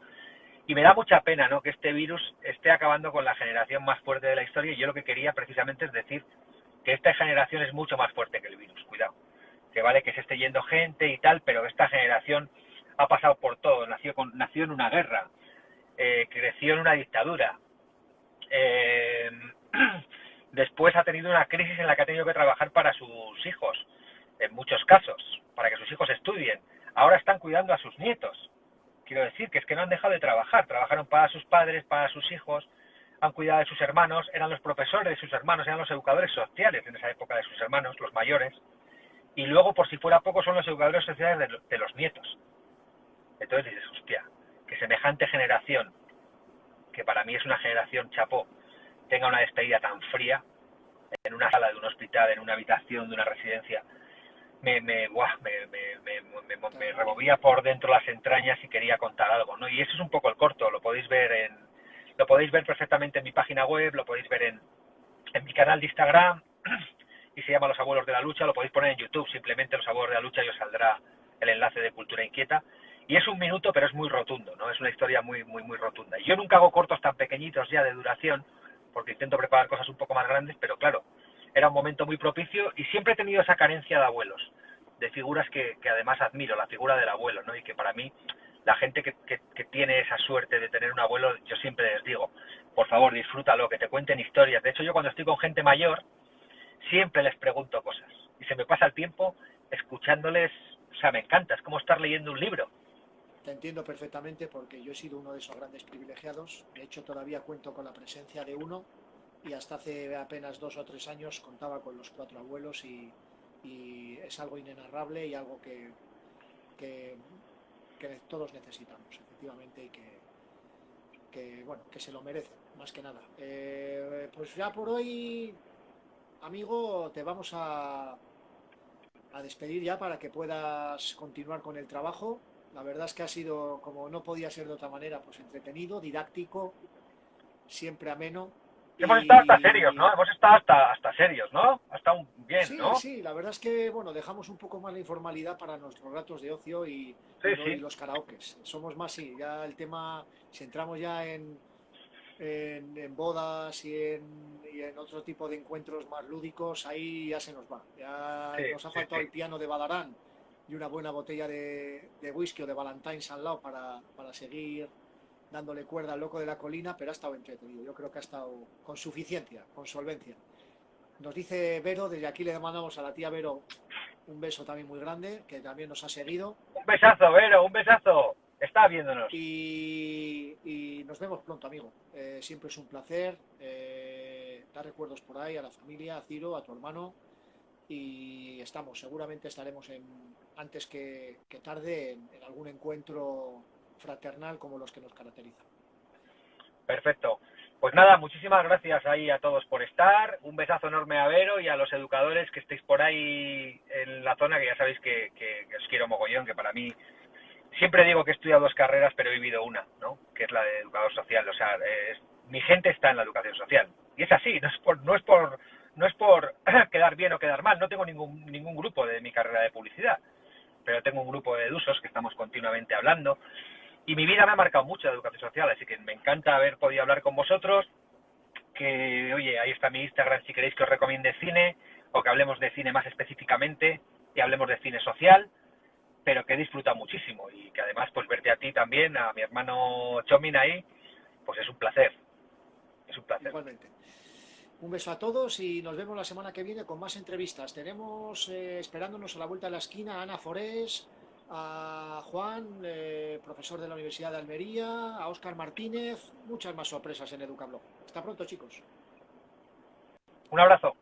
Y me da mucha pena, ¿no?, que este virus esté acabando con la generación más fuerte de la historia, y yo lo que quería precisamente es decir que esta generación es mucho más fuerte que el virus, cuidado. Que vale que se esté yendo gente y tal, pero esta generación ha pasado por todo, nació en una guerra, creció en una dictadura, eh, después ha tenido una crisis en la que ha tenido que trabajar para sus hijos, en muchos casos, para que sus hijos estudien. Ahora están cuidando a sus nietos. Quiero decir que es que no han dejado de trabajar, trabajaron para sus padres, para sus hijos, han cuidado de sus hermanos, eran los profesores de sus hermanos, eran los educadores sociales en esa época de sus hermanos, los mayores, y luego, por si fuera poco, son los educadores sociales de los nietos. Entonces dices, hostia, que semejante generación, que para mí es una generación chapó, tenga una despedida tan fría en una sala de un hospital, en una habitación de una residencia, me removía por dentro las entrañas y quería contar algo, ¿no? Y eso es un poco el corto, lo podéis ver perfectamente en mi página web, lo podéis ver en mi canal de Instagram, y se llama Los Abuelos de la Lucha, lo podéis poner en YouTube, simplemente Los Abuelos de la Lucha, y os saldrá el enlace de Cultura Inquieta. Y es 1 minuto, pero es muy rotundo, ¿no? Es una historia muy, muy, muy rotunda. Y yo nunca hago cortos tan pequeñitos ya de duración, porque intento preparar cosas un poco más grandes, pero claro, era un momento muy propicio, y siempre he tenido esa carencia de abuelos, de figuras que además admiro, la figura del abuelo, ¿no? Y que para mí, la gente que tiene esa suerte de tener un abuelo, yo siempre les digo, por favor, disfrútalo, que te cuenten historias. De hecho, yo cuando estoy con gente mayor, siempre les pregunto cosas. Y se me pasa el tiempo escuchándoles, o sea, me encanta, es como estar leyendo un libro. Te entiendo perfectamente porque yo he sido uno de esos grandes privilegiados. De hecho, todavía cuento con la presencia de uno y hasta hace apenas 2 o 3 años contaba con los 4 abuelos y es algo inenarrable y algo que, que todos necesitamos, efectivamente, y bueno, que se lo merecen, más que nada. Pues ya por hoy, amigo, te vamos a despedir ya para que puedas continuar con el trabajo. La verdad es que ha sido, como no podía ser de otra manera, pues entretenido, didáctico, siempre ameno. Hemos estado hasta serios, Y ¿no? Hemos estado hasta serios, ¿no? Hasta bien, sí, ¿no? sí, la verdad es que, bueno, dejamos un poco más la informalidad para nuestros ratos de ocio Sí, y sí. los karaokes. Somos más, sí, ya el tema, si entramos ya en bodas y en otro tipo de encuentros más lúdicos, ahí ya se nos va. Ya Sí, nos ha sí, faltado sí. el piano de Badarán y una buena botella de whisky o de Ballantines al lado para seguir dándole cuerda al loco de la colina, pero ha estado entretenido. Yo creo que ha estado con suficiencia, con solvencia. Nos dice Vero, desde aquí le mandamos a la tía Vero un beso también muy grande, que también nos ha seguido. Un besazo, Vero, un besazo. Está viéndonos. Y nos vemos pronto, amigo. Siempre es un placer dar recuerdos por ahí a la familia, a Ciro, a tu hermano. Y seguramente estaremos antes que tarde en algún encuentro fraternal como los que nos caracterizan. Perfecto. Pues nada, muchísimas gracias ahí a todos por estar. Un besazo enorme a Vero y a los educadores que estéis por ahí en la zona, que ya sabéis que os quiero mogollón, que para mí siempre digo que he estudiado 2 carreras, pero he vivido una, ¿no? Que es la de educador social. O sea, mi gente está en la educación social. Y es así, no es por quedar bien o quedar mal. No tengo ningún grupo de mi carrera de publicidad, pero tengo un grupo de edusos que estamos continuamente hablando. Y mi vida me ha marcado mucho la educación social, así que me encanta haber podido hablar con vosotros. Que, oye, ahí está mi Instagram si queréis que os recomiende cine, o que hablemos de cine más específicamente, que hablemos de cine social, pero que he disfrutado muchísimo y que además pues verte a ti también, a mi hermano Chomin ahí, pues es un placer, es un placer. Igualmente. Un beso a todos y nos vemos la semana que viene con más entrevistas. Tenemos esperándonos a la vuelta de la esquina a Ana Forés, a Juan, profesor de la Universidad de Almería, a Óscar Martínez, muchas más sorpresas en Educablog. Hasta pronto, chicos. Un abrazo.